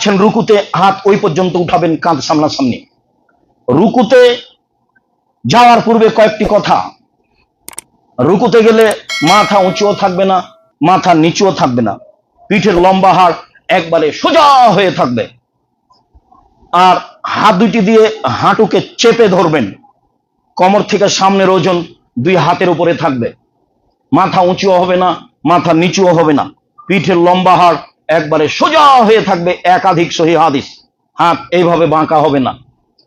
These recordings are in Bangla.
যাচ্ছেন রুকুতে, হাত ওই পর্যন্ত উঠাবেন, কাঁধ সামনাসামনি। রুকুতে যাওয়ার পূর্বে কয়েকটি কথা। রুকুতে গেলে মাথা উঁচুও থাকবে না, মাথা নিচুও থাকবে না, পিঠের লম্বা হাড় একবারে সোজা হয়ে থাকবে। আর হাত দুটি দিয়ে হাঁটুকে চেপে ধরবেন, কোমর থেকে সামনের ওজন দুই হাতের উপরে থাকবে, মাথা উঁচুও হবে না, মাথা নিচুও হবে না, পিঠের লম্বা হাড় একবারে সোজা হয়ে থাকবে। একাধিক সহিহ হাদিস। হাত এইভাবে বাঁকা হবে না।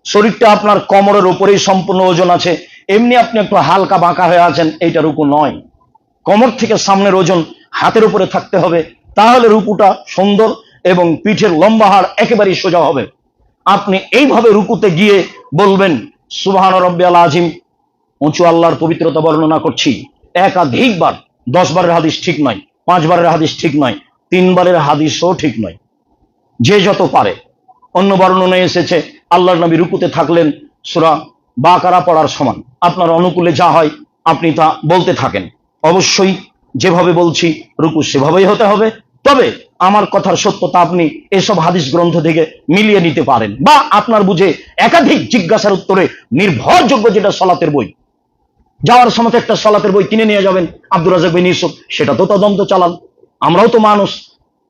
শরীরটা আপনার কোমরের উপরেই সম্পূর্ণ ওজন আছে, এমনি আপনি একটু হালকা বাঁকা হয়ে আছেন, এইটা রুকু নয়। কোমর থেকে সামনের ওজন হাতের উপরে থাকতে হবে, তাহলে রুকুটা সুন্দর এবং পিঠের লম্বা হাড় একেবারেই সোজা হবে। আপনি এইভাবে রুকুতে গিয়ে বলবেন সুবহান রাব্বিয়াল আযীম, উঁচু আল্লাহর পবিত্রতা বর্ণনা করছি। একাধিকবার, 10 বারের হাদিস ঠিক নয়, 5 বারের হাদিস ঠিক নয়, 3 বারের হাদিসও ঠিক নয়, যে যত পারে। অন্য বর্ণনায় এসেছে আল্লাহর নবী রুকুতে থাকলেন সূরা বাকারা পড়ার সমান। আপনার অনুকূলে যা হয় আপনি তা বলতে থাকেন। অবশ্যই যেভাবে বলছি রুকু সেভাবেই হতে হবে, তবে আমার কথার সত্যতা আপনি এসব হাদিস গ্রন্থ থেকে মিলিয়ে নিতে পারেন, বা আপনার বুঝে একাধিক জিজ্ঞাসার উত্তরে নির্ভরযোগ্য যেটা সালাতের বই, যাওয়ার সময় একটা সালাতের বই কিনে নিয়ে যাবেন, আব্দুর রাজ্জাক বিন ইউসুফ, সেটা তো তদন্ত চালান। আমরাও তো মানুষ,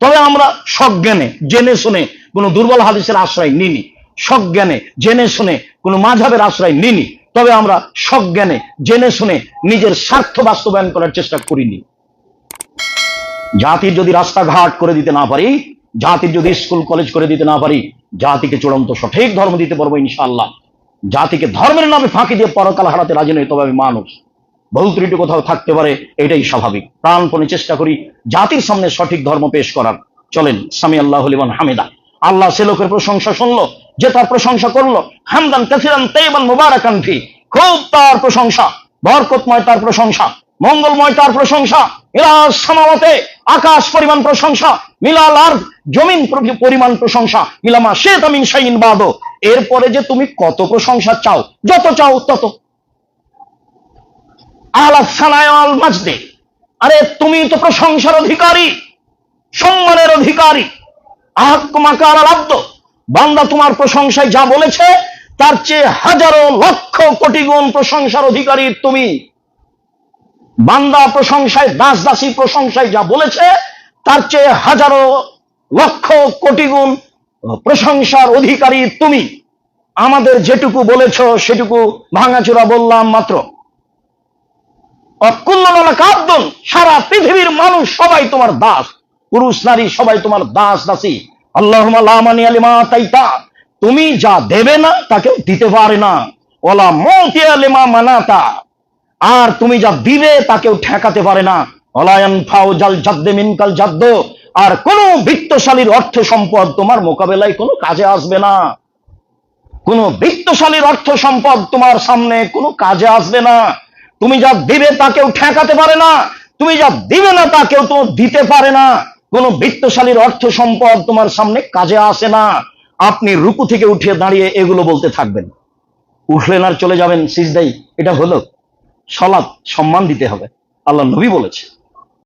তবে আমরা সজ্ঞানে জেনে শুনে কোনো দুর্বল হাদিসের আশ্রয় নিনি, সজ্ঞানে জেনে শুনে কোনো মাযহাবের আশ্রয় নিনি, তবে আমরা সজ্ঞানে জেনে শুনে নিজের স্বার্থ বাস্তবায়ন করার চেষ্টা করিনি। জাতির যদি রাস্তাঘাট করে দিতে না পারি, জাতির যদি স্কুল কলেজ করে দিতে না পারি, জাতিকে চূড়ান্ত সঠিক ধর্ম দিতে পারবো ইনশাআল্লাহ। জাতিকে ধর্মের নামে ফাঁকি দিয়ে পরকাল হারাতে রাজি নই, তবে আমি মানুষ, ভুল ত্রুটি কোথাও থাকতে পারে, এটাই স্বাভাবিক। প্রাণপণে চেষ্টা করি জাতির সামনে সঠিক ধর্ম পেশ করার। চলেন সামি আল্লাহু লিমান হামিদা। আল্লাহ সে লোকের প্রশংসা শুনলো যে তার প্রশংসা করলো, হামদান কাসিরান তাইয়িবান মুবারাকান ফি, খুব তার প্রশংসা, বরকতময় তার প্রশংসা, মঙ্গলময় তার প্রশংসা। ইলা সামাওয়াতে, আকাশ পরিমাণ প্রশংসা, মিলাল আরদ, জমিন পরিমাণ প্রশংসা, ইলামা শাইতা মিন শাইইন বাদু। এরপরে যে তুমি কত প্রশংসা চাও, যত চাও তত। আলা সানায় আল মাজদে, আরে তুমি তো প্রশংসার অধিকারী, সম্মানের অধিকারী। আহকুমাকার আল আব্দ, বান্দা তোমার প্রশংসায় যা বলেছে তার চেয়ে হাজারো লক্ষ কোটি গুণ প্রশংসার অধিকারী তুমি। বান্দা প্রশংসায়, দাস দাসী প্রশংসায় যা বলেছে তার চেয়ে হাজারো লক্ষ কোটি গুণ প্রশংসার অধিকারী তুমি। আমাদের যেটুকু বলেছ সেটুকু ভাঙাচোরা বললাম মাত্র। অকুল্লুন, সারা পৃথিবীর মানুষ সবাই তোমার দাস, পুরুষ নারী সবাই তোমার দাস দাসী। আল্লাহুম্মা লা মানিয়া লিমা আতাইতা, তুমি যা দেবে না তাকে দিতে পারে না। ওয়ালা মুতিয়া লিমা মানাতা, আর তুমি যা দিবে তাকেও ঠেকাতে পারে না। ওয়ালা ইয়ানফাউ জাল জাদ্দে মিনকাল জাদ্দ, আর কোন বিত্তশালীর অর্থ সম্পদ তোমার মোকাবেলায় কোনো কাজে আসবে না। কোন বিত্তশালীর অর্থ সম্পদ তোমার সামনে কোনো কাজে আসবে না। তুমি যা দিবে তাকেও ঠেকাতে পারে না, তুমি যা দিবে না তাকেও তো দিতে পারে না। কোন বিত্তশালীর অর্থ সম্পদ তোমার সামনে কাজে আসে না। আপনি রুকু থেকে উঠে দাঁড়িয়ে এগুলো বলতে থাকবেন, উঠলেন আর চলে যাবেন সিজদায়, এটা হলো সালাত। সম্মান দিতে হবে, আল্লাহ নবী বলেছে।